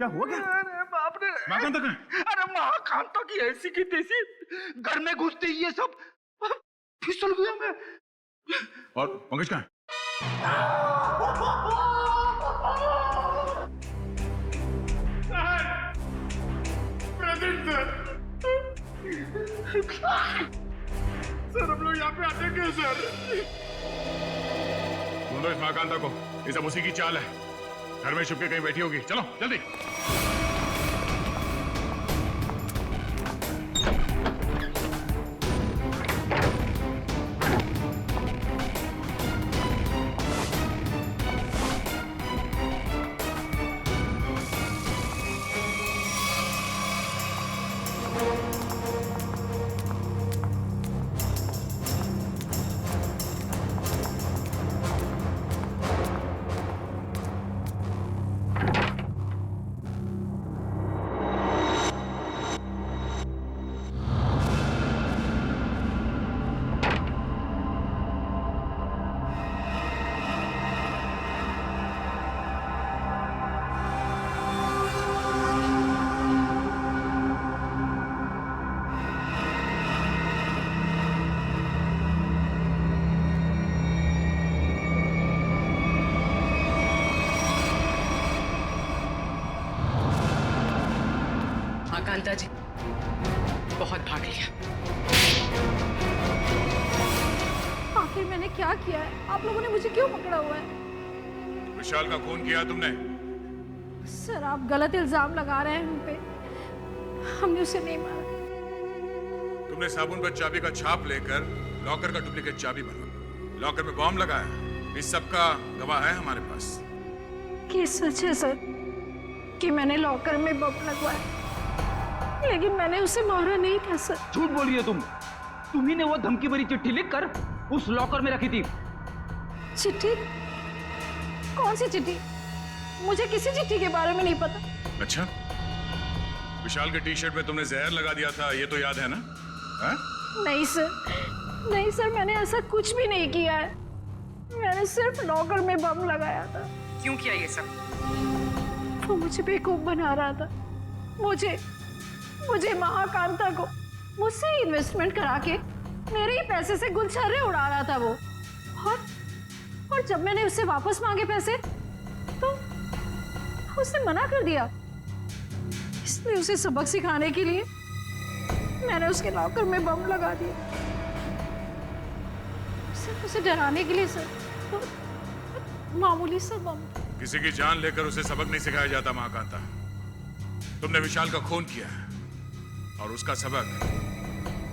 क्या हुआ क्या? अरे बाप रे, महाकांता कहाँ है? अरे महाकांता की ऐसी की तैसी घर में घुसते ही ये सब फिसल गया मैं। और पंकज कहाँ है? सर हम लोग यहाँ पे आते क्यों सर? ढूंढो इस महाकांता को, ये सब उसी की चाल है। घर में छुप के कहीं बैठी होगी। चलो जल्दी। कांता जी बहुत भाग लिया। आखिर मैंने क्या किया है? आप लोगों ने मुझे क्यों पकड़ा हुआ है? विशाल का खून किया तुमने। सर आप गलत इल्जाम लगा रहे हैं हम पे। हमने उसे नहीं मारा। तुमने साबुन पर चाबी का छाप लेकर लॉकर का डुप्लीकेट चाबी बना, लॉकर में बॉम्ब लगाया। इस सब का गवाह है हमारे पास। ये सच है सर कि मैंने लॉकर में बम लगवाया, लेकिन मैंने उसे मारा नहीं था सर। झूठ बोली है तुम। तुम्ही ने वो धमकी भरी चिट्ठी लिखकर उस लॉकर में रखी थी। चिट्ठी? कौन सी चिट्ठी? मुझे किसी चिट्ठी के बारे में नहीं पता। अच्छा, विशाल के टी शर्ट में तुमने जहर लगा दिया था, ये तो याद है ना? हा? नहीं सर, नहीं सर, मैंने ऐसा कुछ भी नहीं किया है। मैंने सिर्फ लॉकर में बम लगाया था। क्यों किया ये सब? वो मुझे बेवकूफ बना रहा था। मुझे महाकांता को मुझसे इन्वेस्टमेंट करा के मेरे ही पैसे से गुलछर्रे उड़ा रहा था वो। और जब मैंने उससे वापस मांगे पैसे तो उसने मना कर दिया। इसलिए उसे सबक सिखाने के लिए मैंने उसके लॉकर में बम लगा दिया। सिर्फ उसे डराने के लिए सर, तो मामूली सा बम। किसी की जान लेकर उसे सबक नहीं सिखाया जाता महाकांता। तुमने विशाल का खून किया है और उसका सबक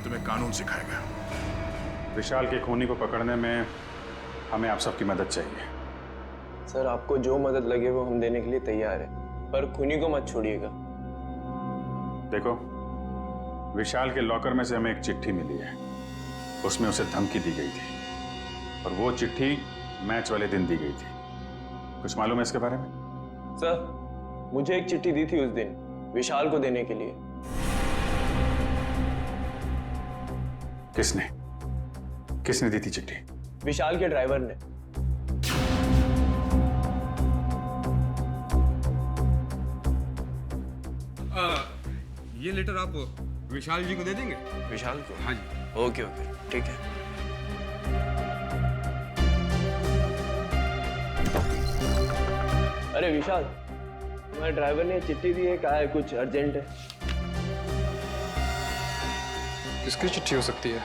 तुम्हें कानून सिखाएगा। विशाल के खूनी को पकड़ने में हमें आप सबकी मदद चाहिए। सर आपको जो मदद लगे वो हम देने के लिए तैयार हैं, पर खूनी को मत छोड़िएगा। देखो, विशाल के लॉकर में से हमें एक चिट्ठी मिली है। उसमें उसे धमकी दी गई थी और वो चिट्ठी मैच वाले दिन दी गई थी। कुछ मालूम है इसके बारे में? सर मुझे एक चिट्ठी दी थी उस दिन विशाल को देने के लिए। किसने दी थी चिट्ठी? विशाल के ड्राइवर ने। ये लेटर आप विशाल जी को दे देंगे? विशाल को? हाँ जी। ओके ठीक है। अरे विशाल, तुम्हारे ड्राइवर ने चिट्ठी दी है, कहा है कुछ अर्जेंट है। किसकी चिट्ठी हो सकती है?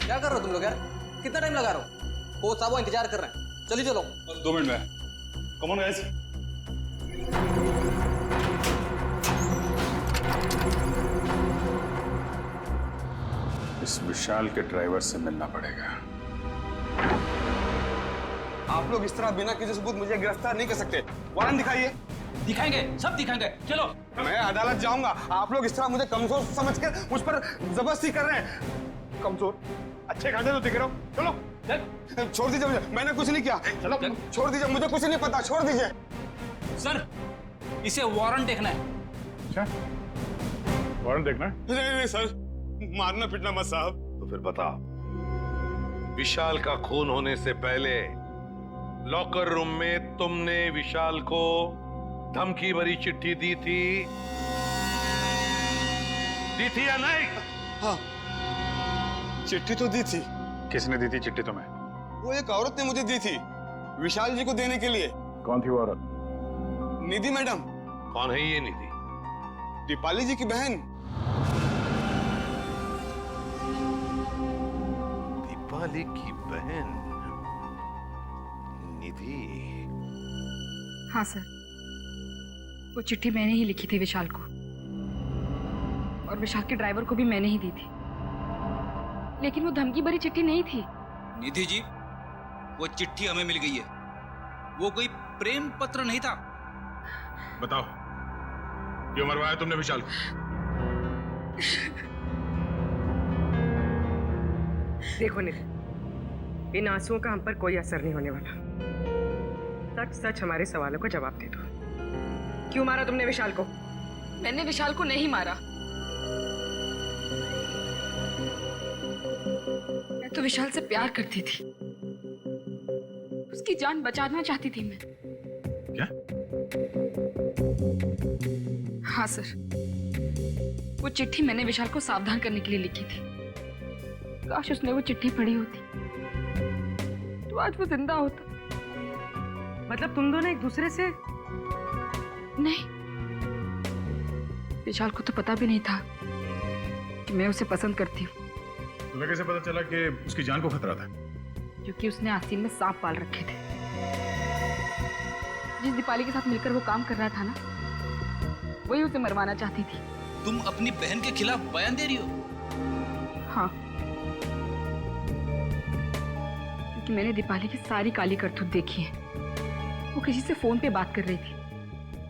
क्या कर रहे हो तुम लोग यार? कितना टाइम लगा रहे हो? कोच साहब इंतजार कर रहे हैं। चलिए चलो। 2 मिनट में। Come on guys. इस विशाल के ड्राइवर से मिलना पड़ेगा। आप लोग इस तरह बिना किसी सबूत मुझे गिरफ्तार नहीं कर सकते। वारंट दिखाइए। दिखाएंगे, सब दिखाएंगे। चलो। मैं अदालत जाऊंगा। आप लोग इस तरह मुझे कमजोर समझकर मुझ पर जबरदस्ती कर रहे हैं। कमजोर? अच्छे खाते तो दिख रहे हो। चलो छोड़ दीजिए मुझे, मैंने कुछ नहीं किया। चलो छोड़ दीजिए, मुझे कुछ नहीं पता, छोड़ दीजिए। सर इसे वारंट देखना है। अच्छा, वारंट देखना है? नहीं सर, मारना पीटना मत साहब। तो फिर बता, विशाल का खून होने से पहले लॉकर रूम में तुमने विशाल को धमकी भरी चिट्ठी दी थी या नहीं? हाँ, चिट्ठी तो दी थी। किसने दी थी चिट्ठी तुम्हें? वो एक औरत ने मुझे दी थी विशाल जी को देने के लिए। कौन थी वो औरत? निधि मैडम। कौन है ये निधि? दीपाली जी की बहन। दीपाली की बहन निधि? हाँ सर, वो चिट्ठी मैंने ही लिखी थी विशाल को, और विशाल के ड्राइवर को भी मैंने ही दी थी, लेकिन वो धमकी भरी चिट्ठी नहीं थी। निधि जी, वो चिट्ठी हमें मिल गई है, वो कोई प्रेम पत्र नहीं था। बताओ, क्यों मरवाया तुमने विशाल को? देखो निधि, इन आंसुओं का हम पर कोई असर नहीं होने वाला। सच सच हमारे सवालों का जवाब दे दो। क्यों मारा तुमने विशाल को? मैंने विशाल को नहीं मारा। मैं तो विशाल से प्यार करती थी, उसकी जान बचाना चाहती थी मैं। क्या? हाँ सर, वो चिट्ठी मैंने विशाल को सावधान करने के लिए लिखी थी। काश उसने वो चिट्ठी पढ़ी होती तो आज वो जिंदा होता। मतलब तुम दोनों एक दूसरे से? नहीं, विशाल को तो पता भी नहीं था कि मैं उसे पसंद करती हूँ। तुम्हें कैसे पता चला कि उसकी जान को खतरा था? क्योंकि उसने आस्तीन में सांप पाल रखे थे। जिस दीपाली के साथ मिलकर वो काम कर रहा था ना, वही उसे मरवाना चाहती थी। तुम अपनी बहन के खिलाफ बयान दे रही हो? हाँ, क्योंकि मैंने दीपाली की सारी काली करतूत देखी है। वो किसी से फोन पे बात कर रही थी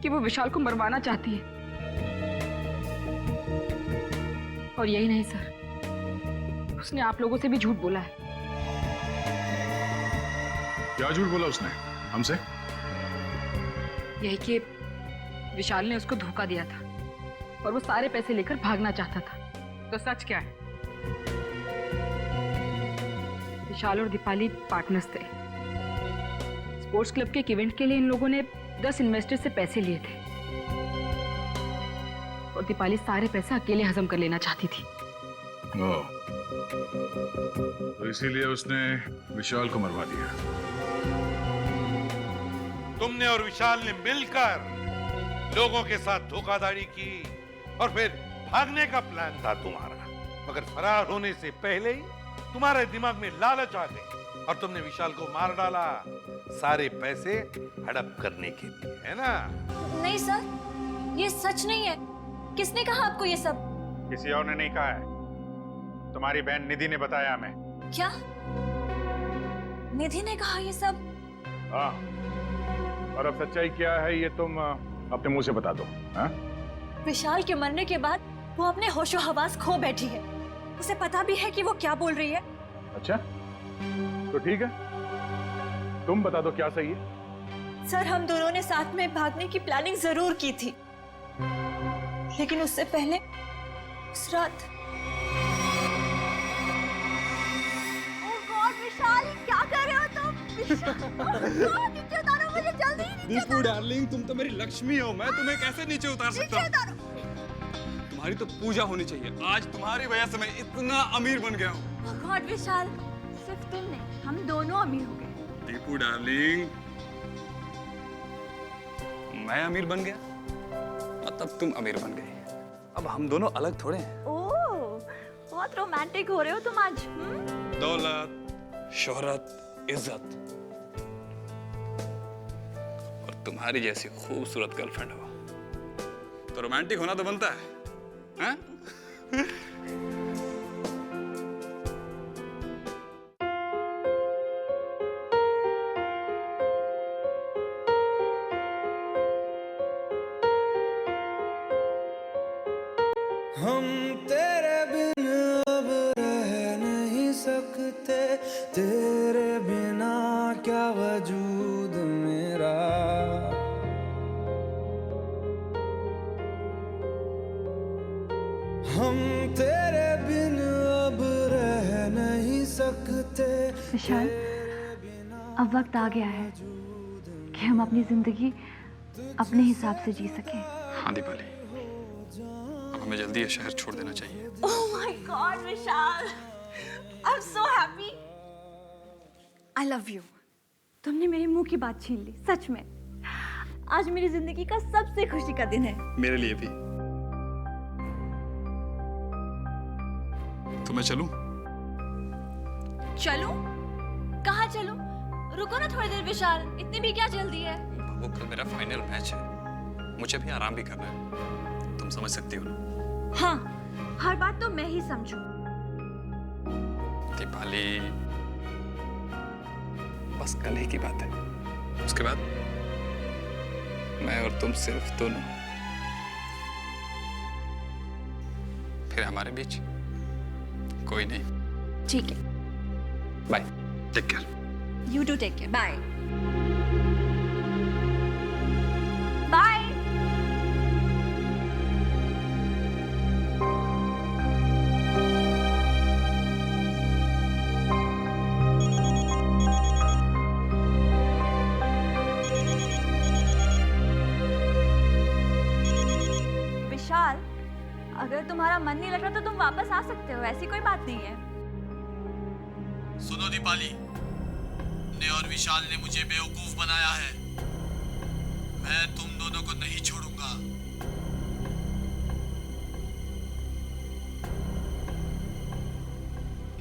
कि वो विशाल को मरवाना चाहती है। और यही नहीं सर, उसने आप लोगों से भी झूठ बोला है। क्या झूठ बोला उसने हमसे? यही कि विशाल ने उसको धोखा दिया था और वो सारे पैसे लेकर भागना चाहता था। तो सच क्या है? विशाल और दीपाली पार्टनर्स थे। स्पोर्ट्स क्लब के एक इवेंट के लिए इन लोगों ने 10 इन्वेस्टर से पैसे लिए थे और दीपाली सारे पैसे अकेले हजम कर लेना चाहती थी। तो इसीलिए उसने विशाल को मरवा दिया। तुमने और विशाल ने मिलकर लोगों के साथ धोखाधड़ी की और फिर भागने का प्लान था तुम्हारा, मगर फरार होने से पहले ही तुम्हारे दिमाग में लालच आ गई और तुमने विशाल को मार डाला, सारे पैसे हड़प करने के लिए, है ना? नहीं सर, ये सच नहीं है। किसने कहा आपको ये सब? किसी और ने नहीं कहा है, तुम्हारी बहन निधि ने बताया हमें। क्या? निधि ने कहा ये सब? हाँ, और अब सच्चाई क्या है ये तुम अपने मुंह से बता दो। हाँ? विशाल के मरने के बाद वो अपने होशो हवास खो बैठी है। उसे पता भी है कि वो क्या बोल रही है। अच्छा, तो ठीक है, तुम बता दो क्या सही है। सर, हम दोनों ने साथ में भागने की प्लानिंग जरूर की थी, लेकिन उससे पहले उस रात। ओह गॉड विशाल, क्या कर रहे हो तुम? नीचे उतारो मुझे जल्दी। दीपू डार्लिंग, तुम तो मेरी लक्ष्मी हो, मैं तुम्हें कैसे नीचे उतार सकता हूँ? तुम्हारी तो पूजा होनी चाहिए। आज तुम्हारी वजह से मैं इतना अमीर बन गया हूँ। ओह गॉड विशाल, सिर्फ तुम नहीं, हम दोनों अमीर हो गए। दीपू डार्लिंग, मैं अमीर बन गया और तब तुम अमीर बन गई। अब हम दोनों अलग थोड़े हैं। ओह, बहुत रोमांटिक हो रहे हो तुम आज। दौलत, शोहरत, इज्जत और तुम्हारी जैसी खूबसूरत गर्लफ्रेंड हो तो रोमांटिक होना तो बनता है, हाँ? हम तेरे बिन अब रह नहीं सकते, तेरे बिना क्या वजूद मेरा। हम तेरे बिन अब रह नहीं सकते। विशाल, अब वक्त आ गया है कि हम अपनी जिंदगी अपने हिसाब से जी सकें। हाँ दीपाली, अब हमें जल्दी ये शहर छोड़ देना चाहिए। Oh my God, Vishal, I'm so happy. I love you. तुमने मेरे मुंह की बात छीन ली, सच में। आज मेरी जिंदगी का सबसे खुशी का दिन है। मेरे लिए भी। तो मैं चलूं? चलूं? कहाँ चलूं? रुको ना थोड़ी देर विशाल, इतनी भी क्या जल्दी है? बाबू, कल मेरा फाइनल मैच है, मुझे भी आराम भी करना है, तुम समझ सकती हो ना? हाँ, हर बात तो मैं ही समझूं। दीपाली, बस कल ही की बात है, उसके बाद मैं और तुम सिर्फ दोनों, फिर हमारे बीच कोई नहीं। ठीक है, bye, take care. You do take care. Bye. Bye. Vishal, अगर तुम्हारा मन नहीं लग रहा तो तुम वापस आ सकते हो, ऐसी कोई बात नहीं है। सुनो दीपाली, और विशाल ने मुझे बेवकूफ बनाया है। मैं तुम दोनों को नहीं छोड़ूंगा।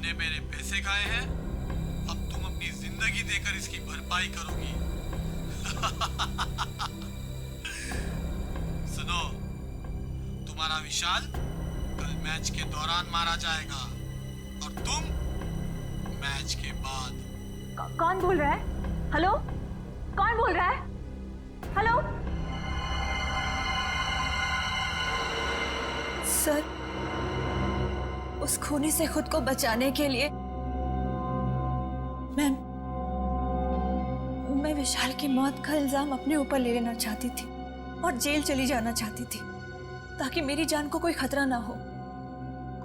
ने मेरे पैसे खाए हैं, अब तुम अपनी जिंदगी देकर इसकी भरपाई करोगी। सुनो, तुम्हारा विशाल कल मैच के दौरान मारा जाएगा और तुम मैच के बाद। कौन बोल रहा है? हेलो, कौन बोल रहा है? हेलो सर, उस खूनी से खुद को बचाने के लिए मैं विशाल की मौत का इल्जाम अपने ऊपर ले लेना चाहती थी और जेल चली जाना चाहती थी ताकि मेरी जान को कोई खतरा ना हो।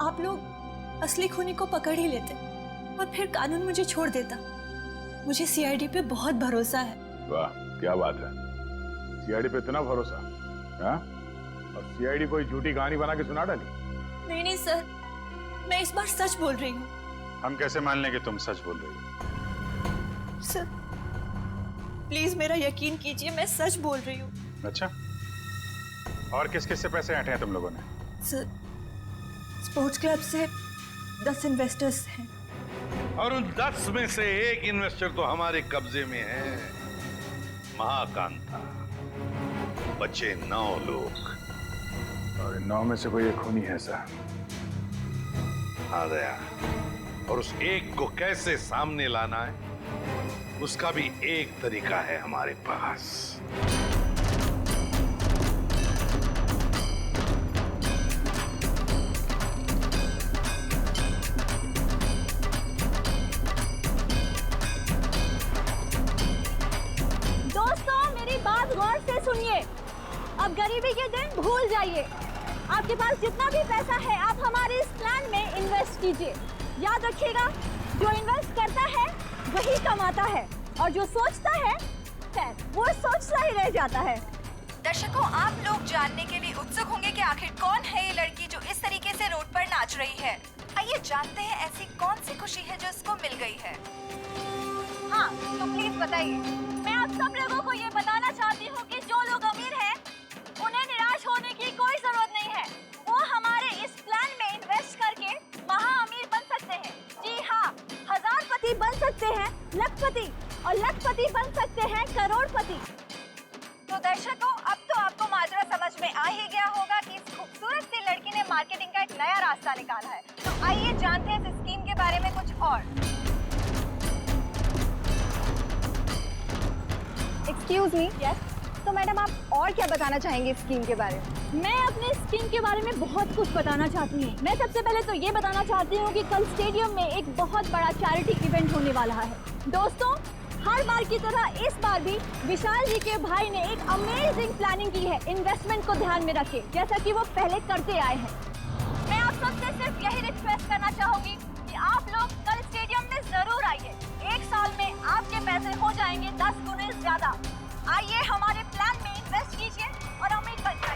आप लोग असली खूनी को पकड़ ही लेते और फिर कानून मुझे छोड़ देता। मुझे सीआईडी पे बहुत भरोसा है। वाह, क्या बात है, सीआईडी पे इतना भरोसा? हाँ? और सीआईडी कोई झूठी कहानी बना के सुना डाली? नहीं नहीं सर, मैं इस बार सच बोल रही हूँ। हम कैसे मान लें कि तुम सच बोल रही हो? सर प्लीज मेरा यकीन कीजिए, मैं सच बोल रही हूँ। अच्छा, और किस किस से पैसे ऐंठे हैं तुम लोगों ने? सर, स्पोर्ट्स क्लब से 10 इन्वेस्टर्स हैं और उन 10 में से एक इन्वेस्टर तो हमारे कब्जे में है, महाकांता। बचे 9 लोग और 9 में से कोई एक खूनी है सर। आ गया, और उस एक को कैसे सामने लाना है उसका भी एक तरीका है हमारे पास। गौर से सुनिए, अब गरीबी के दिन भूल जाइए। आपके पास जितना भी पैसा है आप हमारे इस प्लान में इन्वेस्ट कीजिए। याद रखिएगा, जो इन्वेस्ट करता है वही कमाता है और जो सोचता है वो सोचता ही रह जाता है। दर्शकों, आप लोग जानने के लिए उत्सुक होंगे कि आखिर कौन है ये लड़की जो इस तरीके से रोड पर नाच रही है। आइए जानते हैं ऐसी कौन सी खुशी है जो इसको मिल गई है। हाँ, तो प्लीज बताइए। मैं आप सब लोगों को ये बताना चाहती हूँ कि जो लोग अमीर हैं, उन्हें निराश होने की कोई जरूरत नहीं है। वो हमारे इस प्लान में इन्वेस्ट करके महा अमीर बन सकते हैं। जी हाँ, हजारपति बन सकते हैं, लखपति, और लखपति बन सकते हैं करोड़पति। तो दर्शकों, अब तो आपको माजरा समझ में आ ही गया होगा कि इस खूबसूरत सी लड़की ने मार्केटिंग का एक नया रास्ता निकाला है। तो आइए जानते हैं इस स्कीम के बारे में कुछ और। एक्सक्यूज मी, यस, तो मैडम आप और क्या बताना चाहेंगे इस स्कीम के बारे में? मैं अपने स्कीम के बारे में बहुत कुछ बताना चाहती हूँ। मैं सबसे पहले तो ये बताना चाहती हूँ कि कल स्टेडियम में एक बहुत बड़ा चैरिटी इवेंट होने वाला है। दोस्तों, हर बार की तरह इस बार भी विशाल जी के भाई ने एक अमेजिंग प्लानिंग की है इन्वेस्टमेंट को ध्यान में रखे, जैसा कि वो पहले करते आए हैं। मैं आप सबसे सिर्फ यही रिक्वेस्ट करना चाहूंगी कि आप लोग कल स्टेडियम में जरूर आइए। एक साल में आपके पैसे हो जाएंगे 10 गुने ज्यादा। आइए हमारे प्लान में इन्वेस्ट कीजिए और हमें करिए।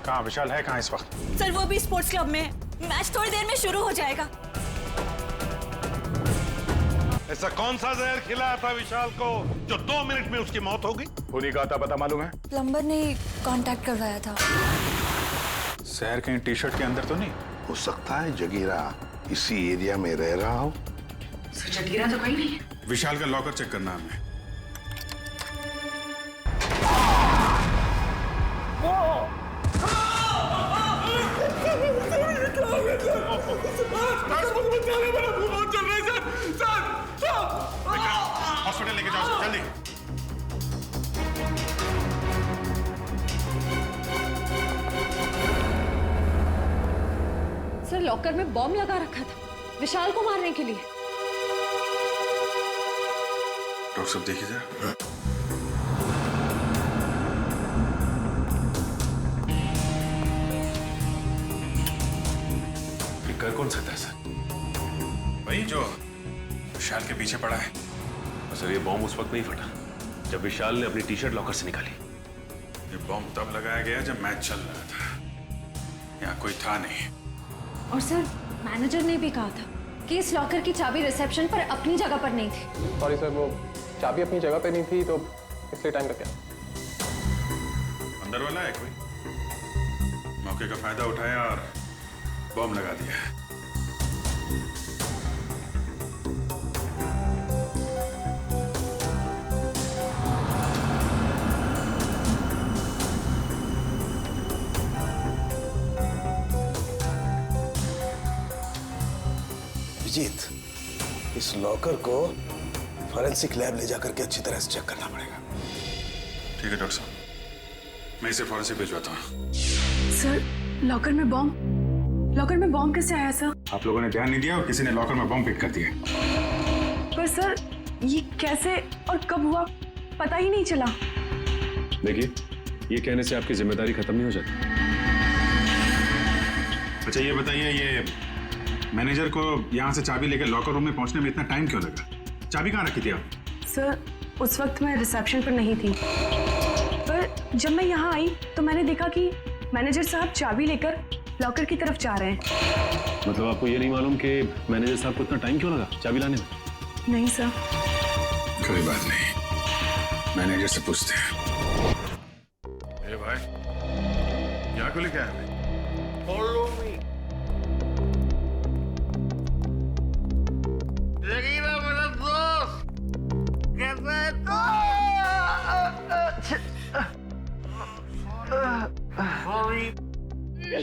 कहाँ विशाल है? कहाँ इस वक्त? सर वो भी स्पोर्ट्स क्लब में है। मैच थोड़ी देर में शुरू हो जाएगा। ऐसा कौन सा जहर खिलाया था विशाल को जो 2 मिनट में उसकी मौत हो गई? खूनी का आता पता मालूम है? प्लम्बर ने कांटेक्ट करवाया था। शहर कहीं टी शर्ट के अंदर तो नहीं? हो सकता है जगीरा इसी एरिया में रह रहा हो। जगीरा तो कहीं नहीं है। विशाल का लॉकर चेक करना हमें। हॉस्पिटल लेके जाओ जल्दी। सर लॉकर में बॉम्ब लगा रखा था विशाल को मारने के लिए। डॉक्टर साहब देखिए जरा। कर कौन सकता है सर? वही जो विशाल के पीछे पड़ा है। सर ये बॉम्ब उस वक्त नहीं फटा जब विशाल ने अपनी टी शर्ट लॉकर से निकाली। ये बॉम्ब तब लगाया गया जब मैच चल रहा था। यहाँ कोई था नहीं। और सर मैनेजर ने भी कहा था कि इस लॉकर की चाबी रिसेप्शन पर अपनी जगह पर नहीं थी। सॉरी सर, वो चाबी अपनी जगह पे नहीं थी तो इसलिए टाइम लग गया। अंदर वाला है कोई? मौके का फायदा उठाया और बॉम्ब लगा दिया। अभिजीत, इस लॉकर को फॉरेंसिक लैब ले जाकर के अच्छी तरह से चेक करना पड़ेगा। ठीक है डॉक्टर साहब, मैं इसे फॉरेंसिक भिजवाता हूँ। सर लॉकर में बॉम्ब कैसे आया सर? आप लोगों ने ध्यान नहीं दिया और किसी ने लॉकर में बॉम्ब फिट कर दिया। पर सर ये कैसे और कब हुआ पता ही नहीं चला। देखिए, ये कहने से आपकी जिम्मेदारी खत्म नहीं हो जाती। अच्छा ये बताइए, ये मैनेजर को यहाँ से चाबी लेकर लॉकर रूम में पहुंचने में इतना टाइम क्यों लगा? चाबी कहाँ रखी थी आप? सर उस वक्त मैं रिसेप्शन पर नहीं थी, पर जब मैं यहाँ आई तो मैंने देखा कि मैनेजर साहब चाबी लेकर लॉकर की तरफ जा रहे हैं। मतलब आपको ये नहीं मालूम कि मैनेजर साहब को इतना टाइम क्यों लगा चाबी लाने में? नहीं सर। कोई बात नहीं, मैनेजर से पूछते हैं। ए भाई, यहाँ को लेके आया? Follow me. जगीरा मेरा दोस्त, कैसा है तू?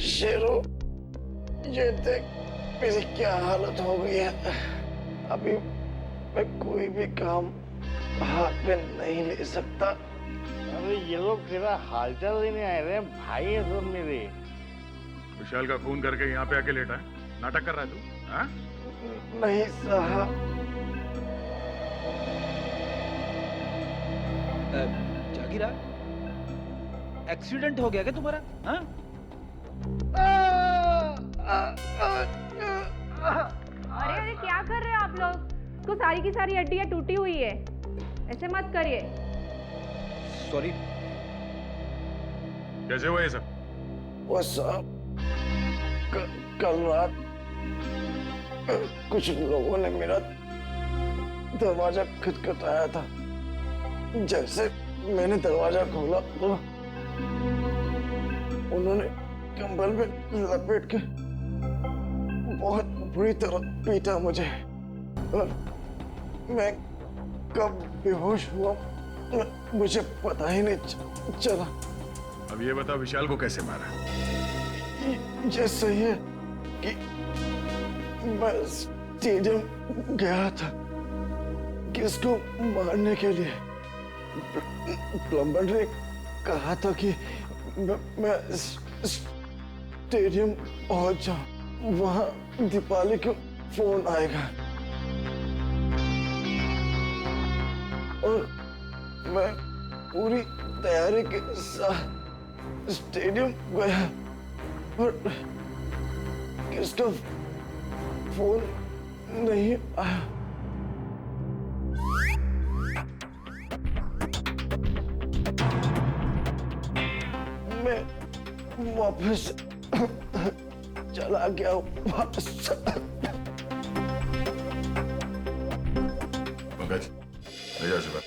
शेरो, ये देख मेरी क्या हालत हो गई है। अभी मैं कोई भी काम हाथ में नहीं ले सकता। अरे ये लोग तेरा हालचाल लेने आए रहे भाई है सब मेरे। विशाल का खून करके यहाँ पे आके लेटा है, नाटक कर रहा है तू? हाँ? नहीं साहब। जागीरा, एक्सीडेंट हो गया क्या तुम्हारा? हाँ? अरे अरे क्या कर रहे हो आप लोग? तो सारी की सारी हड्डियां टूटी हुई है, ऐसे मत करिए। सॉरी। कैसे हुआ ये सब? वो साहब, कल रात कुछ लोगों ने मेरा दरवाजा खटखटाया था। जैसे मैंने दरवाजा खोला तो उन्होंने कंबल में लपेट के बहुत बुरी तरह पीटा मुझे और मैं कब बेहोश हुआ मुझे पता ही नहीं चला। अब ये बताओ विशाल को कैसे मारा? ये सही है कि मैं स्टेडियम गया था किसको मारने के लिए। प्लम्बर ने कहा था कि मैं स्टेडियम पहुंच जाऊं, वहां दीपाली को फोन आएगा और मैं पूरी तैयारी के साथ स्टेडियम गया और किसका फोन नहीं आया। मैं वापस चला गया वापस। पंकज, ले जाओ इसे बाहर।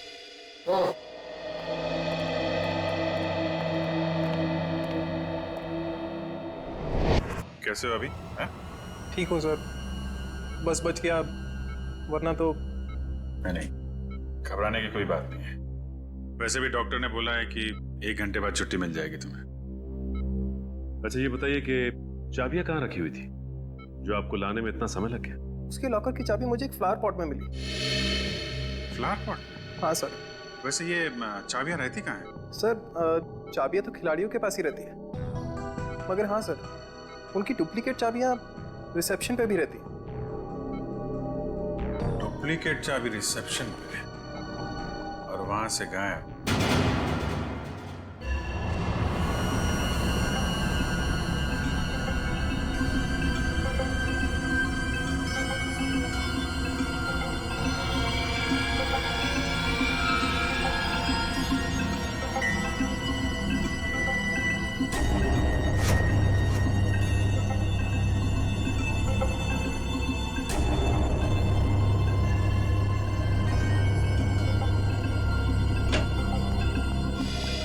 कैसे हो अभी? ठीक हूँ सर, बस बच गया, वरना तो नहीं, घबराने की कोई बात नहीं है। वैसे भी डॉक्टर ने बोला है कि 1 घंटे बाद छुट्टी मिल जाएगी तुम्हें। अच्छा ये बताइए कि चाबियां कहाँ रखी हुई थी जो आपको लाने में इतना समय लग गया? उसके लॉकर की चाबी मुझे एक फ्लावर पॉट में मिली। Flower pot? हाँ सर। वैसे ये चाबियां रहती कहाँ हैं? सर चाबियां तो खिलाड़ियों के पास ही रहती है, मगर हाँ सर, उनकी डुप्लीकेट चाबियां रिसेप्शन पे भी रहती है। डुप्लीकेट चाबी रिसेप्शन पे और वहां से गायब।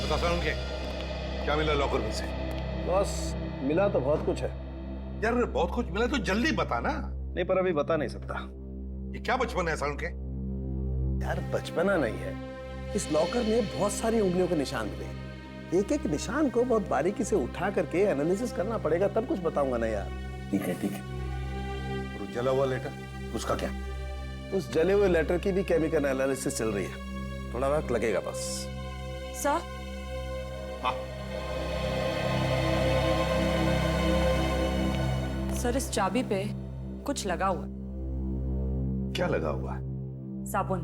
ससुर के क्या मिला लॉकर में से? बॉस मिला तो बहुत कुछ है यार, बहुत कुछ मिला तो जल्दी बता ना। नहीं, पर अभी बता नहीं सकता। ये क्या बचपन है साउंड के? यार बचपना नहीं है, इस लॉकर में बहुत सारी उंगलियों के निशान मिले। एक एक निशान को बहुत बारीकी से उठा करके एनालिसिस करना पड़ेगा, तब कुछ बताऊंगा ना यार। ठीक है ठीक है। और जला हुआ लेटर, उसका क्या? उस जले हुए लेटर की भी केमिकल एनालिसिस चल रही है, थोड़ा वक्त लगेगा बस। सर सर, इस चाबी पे कुछ लगा हुआ है। क्या लगा हुआ है? साबुन।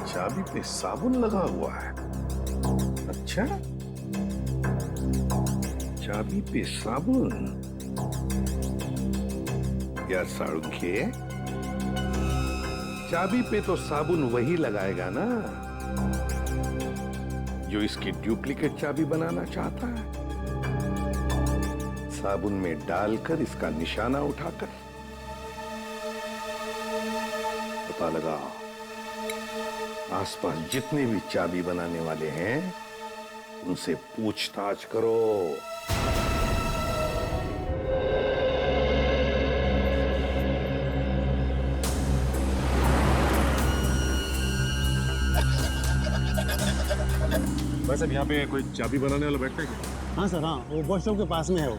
चाबी पे साबुन लगा हुआ है? अच्छा, चाबी पे साबुन। यार साळुंखे, चाबी पे तो साबुन वही लगाएगा ना जो इसकी डुप्लीकेट चाबी बनाना चाहता है। साबुन में डालकर इसका निशाना उठाकर पता लगाओ, आसपास जितने भी चाबी बनाने वाले हैं उनसे पूछताछ करो। वैसे यहाँ पे कोई चाबी बनाने वाला बैठता है क्या? हाँ सर, हाँ, वो बस स्टॉप के पास में है वो।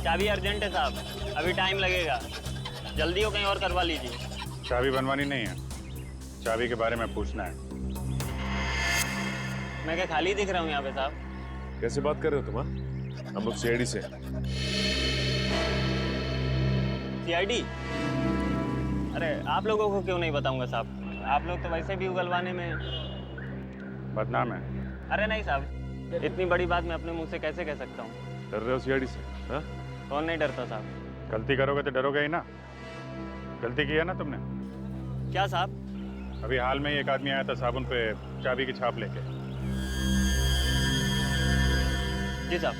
चाबी अर्जेंट है साहब, अभी टाइम लगेगा, जल्दी हो कहीं और करवा लीजिए। चाबी बनवानी नहीं है, चाबी के बारे में पूछना है। मैं क्या खाली दिख रहा हूँ यहाँ पे साहब? कैसे बात कर रहे हो तुम? हम लोग सीआईडी से। सीआईडी? अरे आप लोगों को क्यों नहीं बताऊंगा साहब, आप लोग तो वैसे भी उगलवाने में बदनाम है। अरे नहीं साहब, इतनी बड़ी बात मैं अपने मुंह से कैसे कह सकता हूँ? डर रहे हो सीआईडी से? हाँ? कौन नहीं डरता साहब? गलती करोगे तो डरोगे ही ना। गलती की है ना तुमने? क्या साहब? अभी हाल में ही एक आदमी आया था साबुन पे चाबी की छाप लेके। जी साहब।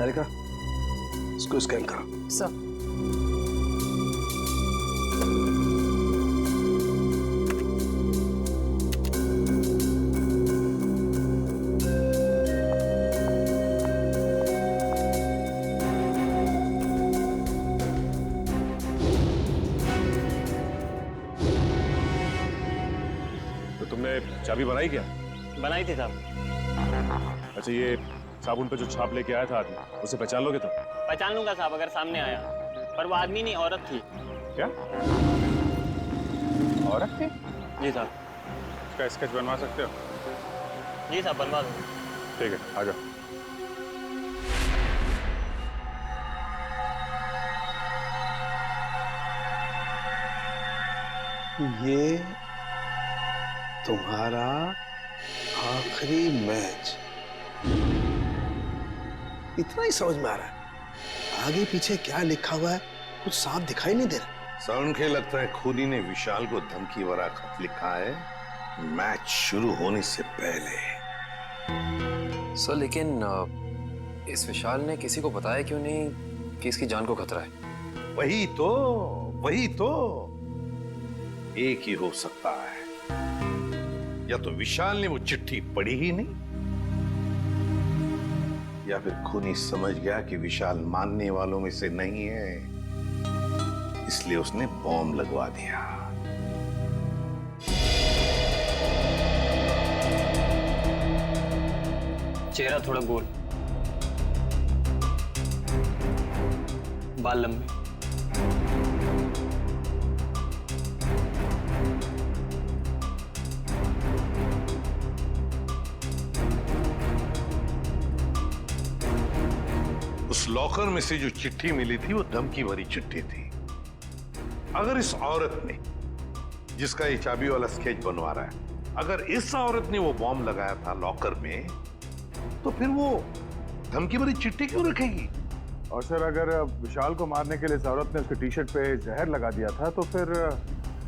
निहारिका, इसको स्कैन करो। सर। तो तुमने चाबी बनाई क्या? बनाई थी साहब। अच्छा, ये साबुन पे जो छाप लेके आया था आदमी, उसे पहचान लोगे तो? पहचान लूंगा साहब अगर सामने आया, पर वो आदमी नहीं, औरत थी। क्या? औरत थी? जी साहब। इसका स्केच बनवा सकते हो? जी साहब, बनवा दो। ठीक है, आ जाओ। ये तुम्हारा आखिरी मैच, इतना ही समझ में आ रहा है। आगे पीछे क्या लिखा हुआ है कुछ साफ दिखाई नहीं दे रहा। साउंड के लगता है खूनी ने विशाल को धमकी भरा खत लिखा है मैच शुरू होने से पहले। सर, लेकिन इस विशाल ने किसी को बताया क्यों नहीं कि इसकी जान को खतरा है? वही तो एक ही हो सकता है, या तो विशाल ने वो चिट्ठी पढ़ी ही नहीं, या फिर खूनी समझ गया कि विशाल मानने वालों में से नहीं है, इसलिए उसने बॉम्ब लगवा दिया। चेहरा थोड़ा गोल, बाल लंबे, उस लॉकर में से जो चिट्ठी मिली थी वो धमकी भरी चिट्ठी थी। अगर इस औरत ने, जिसका ये चाबी वाला स्केच बनवा रहा है, अगर इस औरत ने वो बॉम्ब लगाया था लॉकर में, तो फिर वो धमकी भरी चिट्ठी क्यों रखेगी? और सर अगर विशाल को मारने के लिए इस औरत ने उसके टी शर्ट पे जहर लगा दिया था तो फिर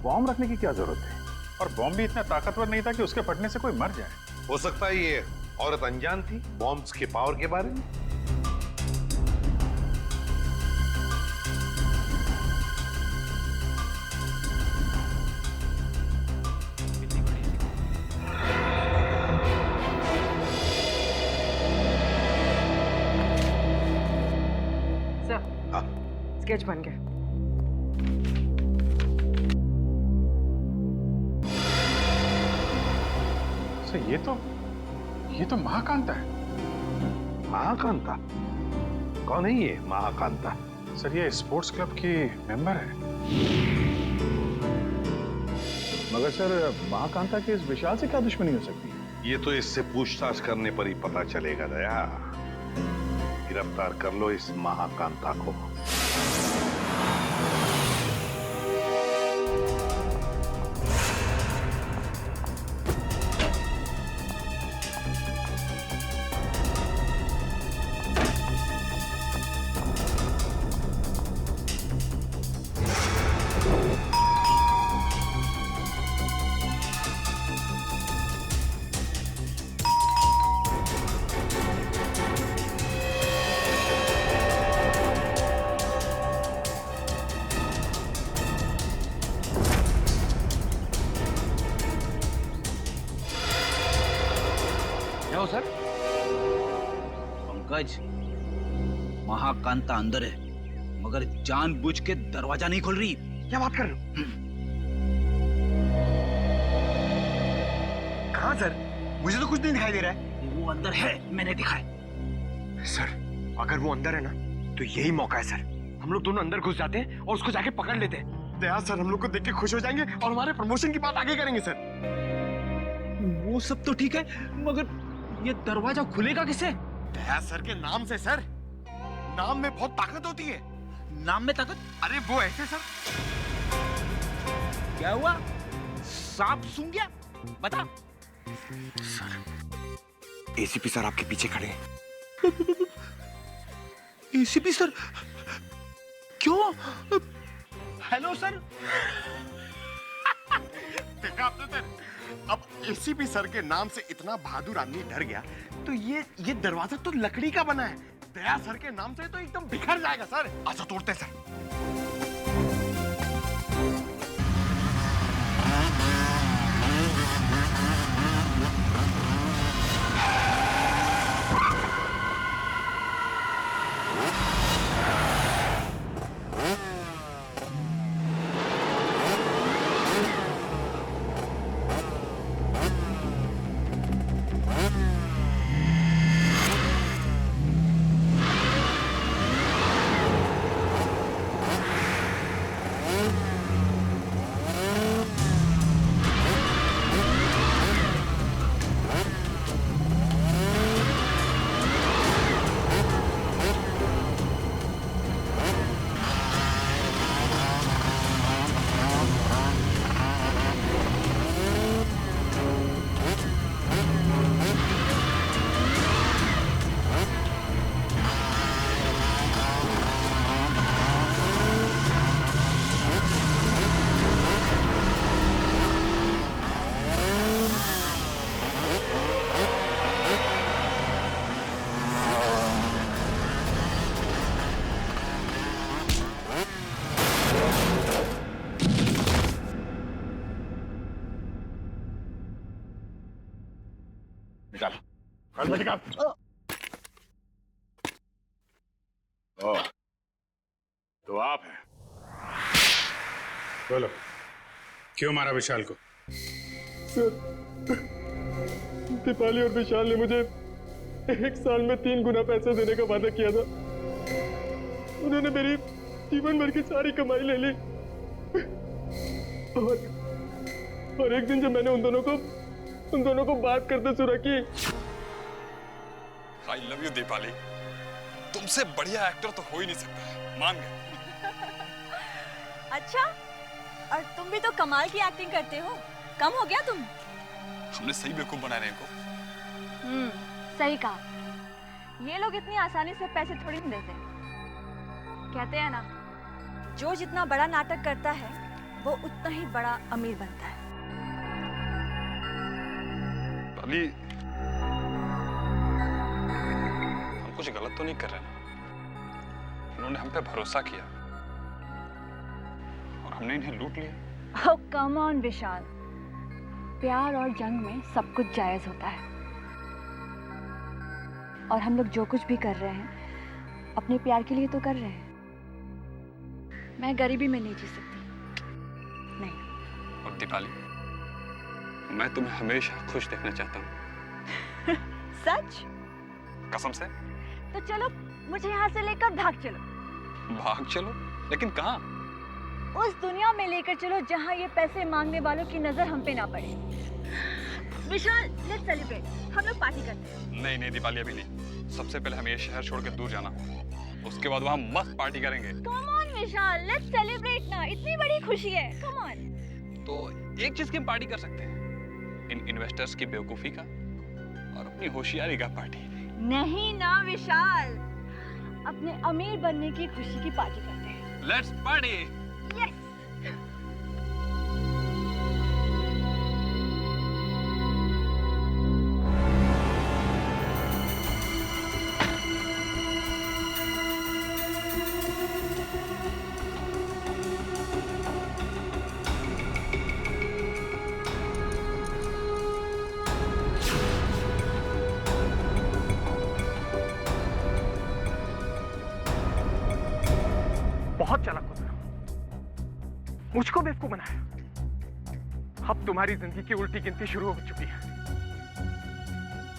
बॉम्ब रखने की क्या जरूरत थी? और बॉम्ब भी इतना ताकतवर नहीं था कि उसके फटने से कोई मर जाए। हो सकता है ये औरत अनजान थी बॉम्ब्स के पावर के बारे में। स्केच बन गया। सर ये तो महाकांता है। महाकांता? कौन है ये महाकांता? सर ये स्पोर्ट्स क्लब की मेंबर है। मगर सर महाकांता के इस विशाल से क्या दुश्मनी हो सकती है? ये तो इससे पूछताछ करने पर ही पता चलेगा दया। गिरफ्तार कर लो इस महाकांता को। जाओ सर। पंकज, महाकांता अंदर है मगर जानबूझ के दरवाजा नहीं खोल रही। क्या बात कर रहे हो? कहाँ सर? मुझे तो कुछ नहीं दिखाई दे रहा है। वो अंदर है, मैंने दिखा है। सर अगर वो अंदर है ना तो यही मौका है सर। हम लोग दोनों अंदर घुस जाते हैं और उसको जाके पकड़ लेते हैं। दया सर हम लोग को देख के खुश हो जाएंगे और हमारे प्रमोशन की बात आगे करेंगे सर। वो सब तो ठीक है मगर ये दरवाजा खुलेगा किसे? दया सर के नाम से सर। नाम में बहुत ताकत होती है। नाम में ताकत? अरे वो ऐसे सर। क्या हुआ? सांप सूंघ गया? बता। सर एसीपी सर आपके पीछे खड़े हैं। ACP sir? क्यों? Hello sir. देखा आपने सर? अब एसीपी सर के नाम से इतना बहादुर आदमी डर गया तो ये दरवाजा तो लकड़ी का बना है। दया सर के नाम से तो एकदम बिखर जाएगा सर। अच्छा तोड़ते सर। निकाल। ओह, तो आप हैं। बोलो, क्यों मारा विशाल को? सर, दीपाली और विशाल ने मुझे 1 साल में 3 गुना पैसे देने का वादा किया था। उन्होंने मेरी जीवन भर की सारी कमाई ले ली। और एक दिन जब मैंने उन दोनों को बात करते सुना कि I love you दीपाली, तुमसे बढ़िया एक्टर तो हो ही नहीं सकता, मान गए। अच्छा, और तुम भी तो कमाल की एक्टिंग करते हो। कम हो गया तुम? हमने सही बेवकूफ बनाने को। सही कहा। ये लोग इतनी आसानी से पैसे थोड़ी नहीं देते। कहते हैं ना, जो जितना बड़ा नाटक करता है वो उतना ही बड़ा अमीर बनता है। पाली, हम कुछ गलत तो नहीं कर रहे ना? उन्होंने हम पे भरोसा किया और हमने इन्हें लूट लिया। ओह कम ऑन विशाल, प्यार और जंग में सब कुछ जायज होता है। और हम लोग जो कुछ भी कर रहे हैं अपने प्यार के लिए तो कर रहे हैं। मैं गरीबी में नहीं जी सकती, नहीं। और दीपाली, मैं तुम्हें हमेशा खुश देखना चाहता हूँ। सच? कसम से। तो चलो मुझे यहाँ से लेकर भाग चलो। भाग चलो? लेकिन कहाँ? उस दुनिया में लेकर चलो जहाँ ये पैसे मांगने वालों की नजर हम पे ना पड़े। विशाल, लेट्स सेलिब्रेट। हम लोग पार्टी करते हैं। नहीं नहीं दीपाली, अभी नहीं। सबसे पहले हमें ये शहर छोड़ के दूर जाना, उसके बाद वहाँ मस्त पार्टी करेंगे। Come on Vishal, let's celebrate ना। इतनी बड़ी खुशी है, कम ऑन। तो एक चीज की हम पार्टी कर सकते हैं, इन इन्वेस्टर्स की बेवकूफी का और अपनी होशियारी का पार्टी। नहीं ना विशाल, अपने अमीर बनने की खुशी की पार्टी करते हैं। Let's party. यस। बहुत चालाक हो तुम, मुझको बेवकूफ बनाया। अब तुम्हारी जिंदगी की उल्टी गिनती शुरू हो चुकी है।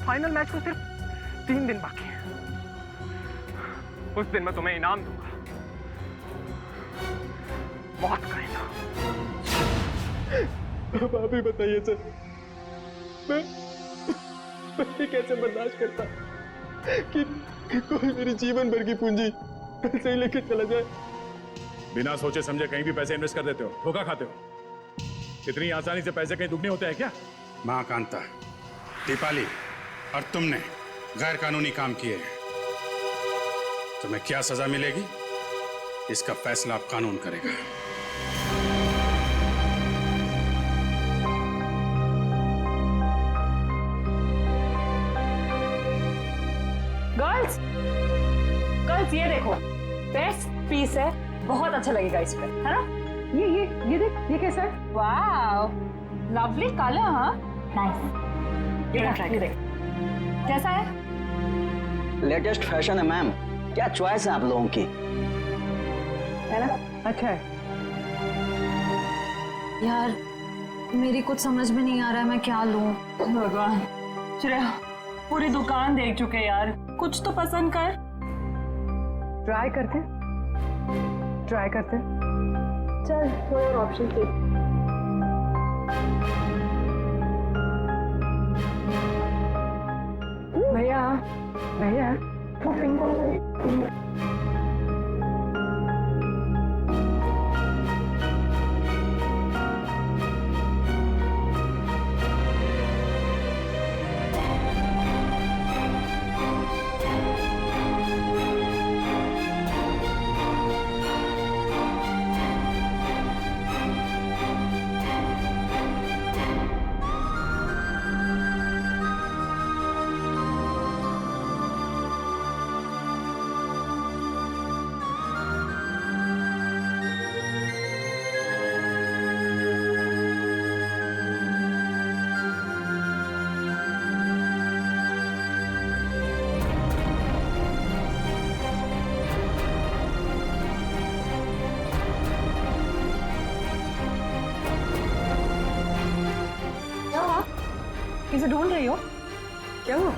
फाइनल मैच को सिर्फ 3 दिन बाकी है। उस दिन मैं तुम्हें इनाम दूंगा, मौत का इनाम। अब आप ही बताइए सर, मैं ये कैसे बर्दाश्त करता कि कोई मेरी जीवन भर की पूंजी पैसे ही लेके चला जाए। बिना सोचे समझे कहीं भी पैसे इन्वेस्ट कर देते हो, धोखा खाते हो। इतनी आसानी से पैसे कहीं दुगने होते हैं क्या? महाकांता, दीपाली और तुमने गैर कानूनी काम किए हैं। तुम्हें क्या सजा मिलेगी, इसका फैसला अब कानून करेगा। गर्ल्स, गर्ल्स ये देखो, बेस्ट पीस है, बहुत अच्छा लगेगा इस पर, है ना? ये देख, ये कैसा है? वाव, लवली कलर। हाँ, नाइस। ये ट्राई देख, कैसा है? लेटेस्ट फैशन है मैम, क्या चॉइस है आप लोगों की, है ना? अच्छा है। यार मेरी कुछ समझ में नहीं आ रहा है, मैं क्या लूं। भगवान, श्रेया पूरी दुकान देख चुके यार, कुछ तो पसंद कर। ट्राई करते चल, थोड़े और ऑप्शन थे। भैया वो पिंक वाला। किसे ढूंढ रही हो? क्या हुआ?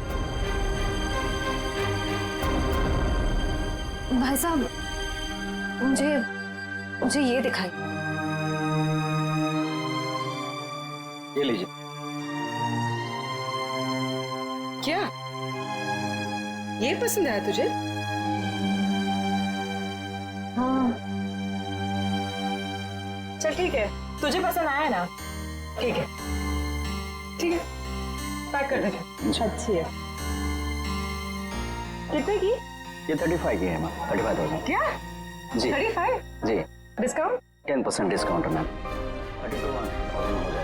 भाई साहब, मुझे ये दिखाई। ये लीजिए। क्या ये पसंद आया तुझे? हाँ, चल ठीक है, तुझे पसंद आया ना? ठीक है, पैक कर दे। अच्छी है। कितने की? ये 35 की है मैम, 35,000। क्या? जी 35? जी। डिस्काउंट? 10% डिस्काउंट है मैम, 32,000 हो